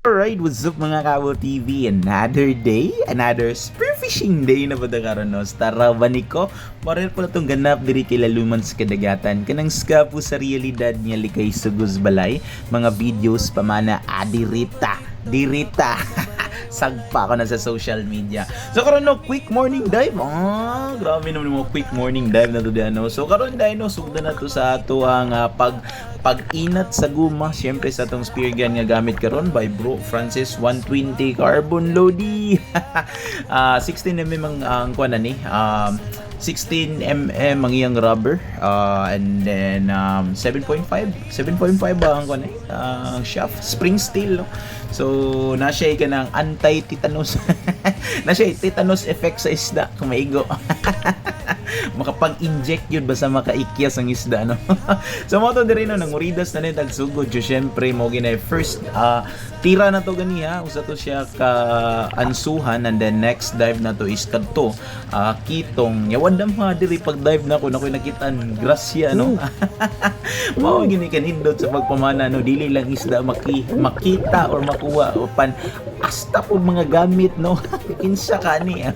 Alright, what's up mga Kawo TV? Another day, another spearfishing day na ba karon no? Tara baniko, moral pala tong ganap diri kay laluman sa kadagatan. Kanang ska po sa realidad niya likay sugos balay, mga videos pamana adirita, dirita. Sagpa ako na sa social media. So karon no, quick morning dive. Grabe naman mo quick morning dive na to diyan no. So karon dai no, sugdan na to sa ato ang pag-inat sa guma, syempre sa atong spear gun nga gamit karon by Bro Francis 120 carbon loady. 16mm ang kuan ni. 16mm ang iyang rubber and then 7.5 ba ang kuan ang shaft spring steel no? So na siya ka ng anti-tetanus na siya tetanus effect sa isda kung maigo. Makapag-inject yun basta makaikyas ang isda no. So mo to diri no nanguridas na ni tagsugod yo syempre mo ginay first tira na to ganiha usa to siya ka ansuhan and then next dive na to is kadto kitong yawadam ha diri pag dive na ko nakoy nakitaan grasya no. Mao gini kanindot sa pagpamana no dili lang isda makita or makuha upan asta po mga gamit no. Kinsa kani.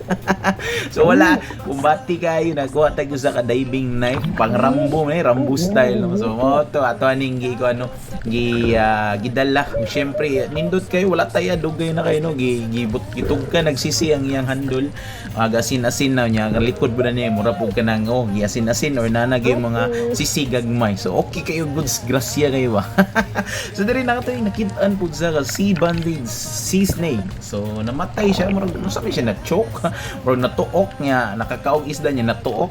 So wala kumbati kayo nagkuha tag usa ka diving knife pang Rambo Rambo style no. So mo to ato aning gi ko ano gidala syempre nindot kayo wala tayo dugay na kayo no gitug ka nagsisi ang iyang handle gasin-asin na niya likod ba na niya mura po ka nang giasin-asin or nanagay mga sisigagmay so okay kayo goods grasya kayo ba. So diri na katoy nakitaan pud sa sea banded sea snake so namatay siya murag sabi siya na choke or natuok niya nakakaog isda niya natuok.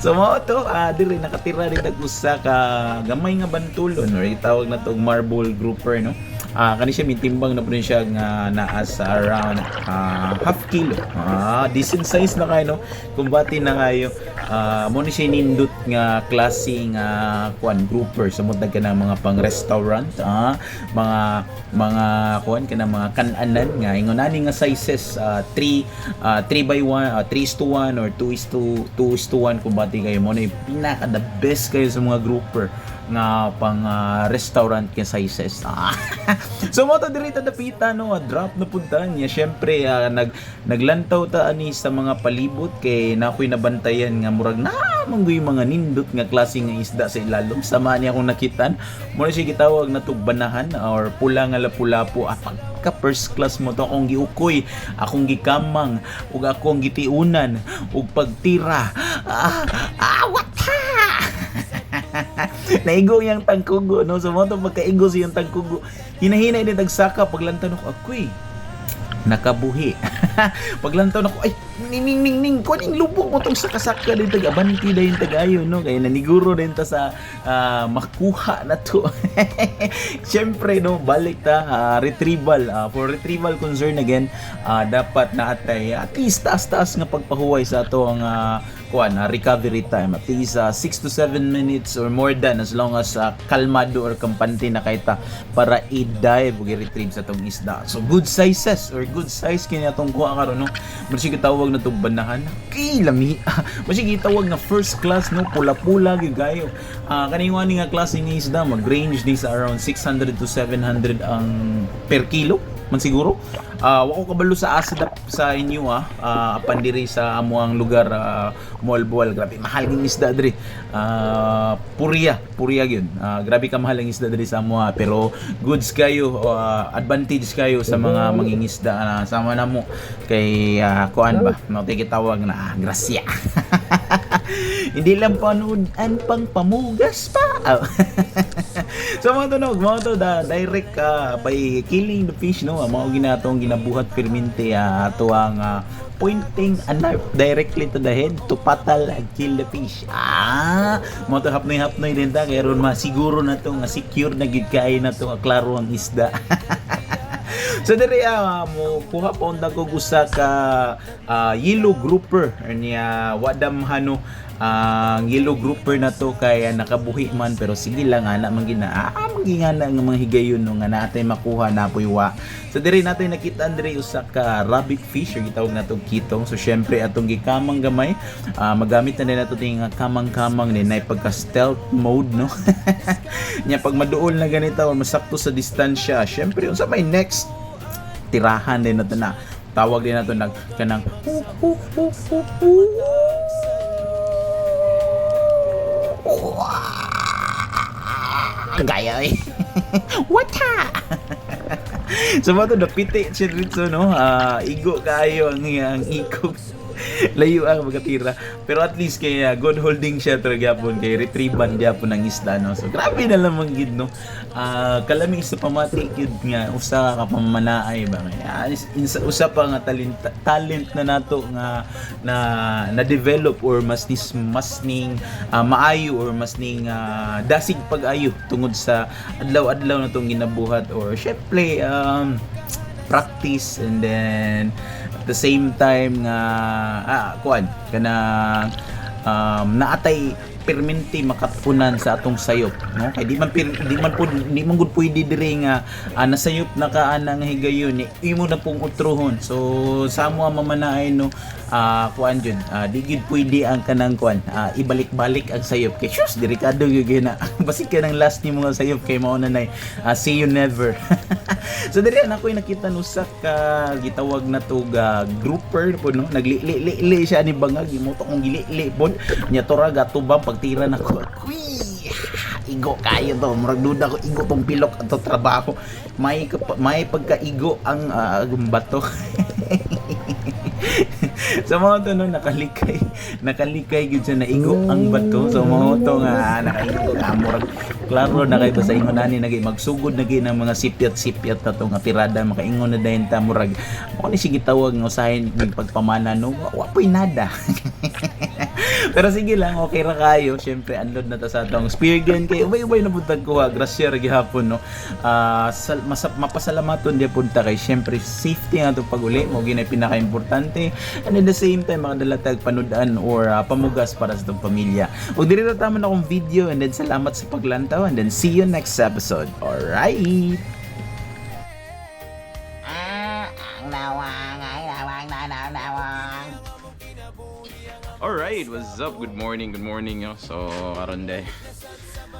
So mo to diri nakatira rin usa ka gamay nga bantulon or itawag na to marble grouper no. Kani siya mitimbang na po siya nga naa sa around half kilo. Decent size na kayo no. Kumbati na kayo mo ni siya nindot nga klaseng kuan grouper sumutag ka ng mga pang restaurant mga kuan ka ng mga kananan nga ingonani nga sizes 3:1 3:1 or 2:1 kumbati kayo mo na pinaka the best kayo sa mga grouper nga pang restaurant nga sizes. So mo to diri ta dapita no drop na punta niya syempre naglantaw ta ani sa mga palibot kay nakoy nabantayan nga murag na manggoy mga nindot nga klase nga isda sa ilalom sama niya akong nakitan mo na siya gitawag na tugbanahan or pula nga lapulapo ka first class mo to akong giukoy akong gikamang ug akong gitiunan ug pagtira awat naigo yung tangkugo no so mo to pagkaigo siyang tangkugo hinahinay din tagsaka paglantaw ko akoy nakabuhi. Paglantaw nako ay ning kuning lubog mo tong sakasaka din tagabanti dayon tagayo no kay naniguro din ta sa makuha na to. Syempre no balik ta retrieval for retrieval concern again dapat naatay at least taas nga pagpahuway sa ato ang recovery time at least 6 to 7 minutes or more than as long as kalmado or kampante na kaita para i-dive ug i-retrieve sa tong isda. So good sizes or good size kini atong kuha karon no. Murag gitawag na tong banahan. Kay lami. Murag gitawag na first class no pula-pula gyud kayo. Kaniwani nga klase ng isda mag-range din sa around 600 to 700 ang per kilo man siguro. Wako kabalo sa asad sa inyo apan diri sa amuang lugar Moalboal grabe mahal ng isda diri. Purya gyud. Grabe ka mahal ang isda diri sa amuha pero goods kayo advantage kayo sa mga mangingisda sama na mo kay kuan ba no tawag na grasya. Hindi lang panudan pang pamugas pa. So mga tunog mo to direct by killing the fish no mao ginatong ginabuhat permente ato ang pointing a knife directly to the head to patal and kill the fish. Mo to hapnoy din ta kay ron masiguro na to nga secure na gid kay na to klaro ang isda. So diri mo kuha pa unta ko gusa ka yellow grouper niya wadam hano ang yellow grouper na to kaya nakabuhi man pero sige lang ana man gina magingana nga mga higayon no nga natay makuha na puiwa. So diri natin nakita diri usa ka rabbit fish or gitawag natong kitong. So syempre atong gikamang gamay magamit na din nato ting kamang-kamang ni na pagka stealth mode no. Nya pag maduol na ganito or masakto sa distansya, syempre unsa may next tirahan din nato na tawag din nato nag kanang gaya eh. Wata! So mga to napiti siya dito no. Igo kayo ang ikog. Layo ang magatira. Pero at least kay good holding siya talaga gyapon kay retrievan gyapon ang isda no. So grabe na lang gid no. Kalami sa pamati gid nga usa ka pamanaay ba usa pa nga talent na nato nga na develop or mas ning maayo or mas ning dasig pag-ayo tungod sa adlaw-adlaw na tong ginabuhat or syempre practice and then at the same time nga kuan kana naatay perminti makatunan sa atong sayop no kay di man gud pwede diri nga nasayop na ka ana nga higayon ni imo na pong utrohon so sa amo mamanaay no kuan jud di gid pwede ang kanang kuan ibalik-balik ang sayop kay sus delikado gyud na basig ka nang last ni mga sayop kay mao na nay see you never. So diri na ko'y nakita nusa ka gitawag na to grouper po no naglili siya ni bangag imo to kung gilili pod nya tora gatubang pagtira nako igo kayo to murag duda ko igo tong pilok ato trabaho may pagkaigo ang bato. Sa mga to no nakalikay gyud siya na igo ang bato so mga to nga nakaigo murag klaro na kay sa ingon ani nagay magsugod nagay ng mga sipyat na to nga tirada makaingon na dayon ta murag mo ni sige tawag nga usahin pagpamana no wa poy nada. Pero sige lang okay ra kayo syempre unload na ta sa atong spear gun kay ubay na buntag ko grasya ra gihapon no mapasalamaton di punta kay syempre safety nga to pag-uli mo ginay pinaka-importante and at the same time makadalatag panudan or pamugas para sa itong pamilya. Ug diri ra tama na akong video and then salamat sa paglantaw and then see you next episode. Alright. Alright, what's up? Good morning yo. So karon day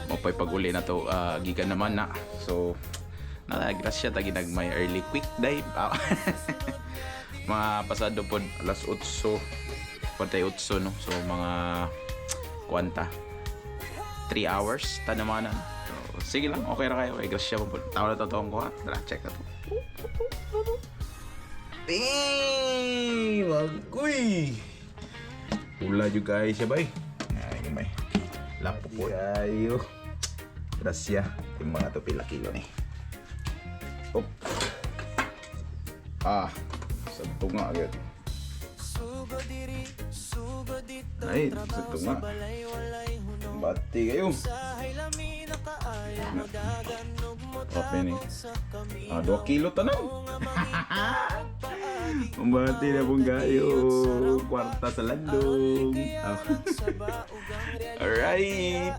mo pay pag-uli na to gikan naman na. So grasya ta ginag may early quick dive. Mga pasado pod alas 8 no. So mga kwanta 3 hours tanamanan. So sige lang okay ra kayo. Grasya po. Tawo na to ko ha. Tara check na to. Magoy. Pula juga siya bay. Ay may lapo po kayo. Grasya. Yung mga to pila kilo ni. Op. Sabto nga agad. Ay, sabto nga. Bati kayo. Kape ni. 2 kilo tanong. Mabati na pong kayo. Kwarta sa landong. Alright.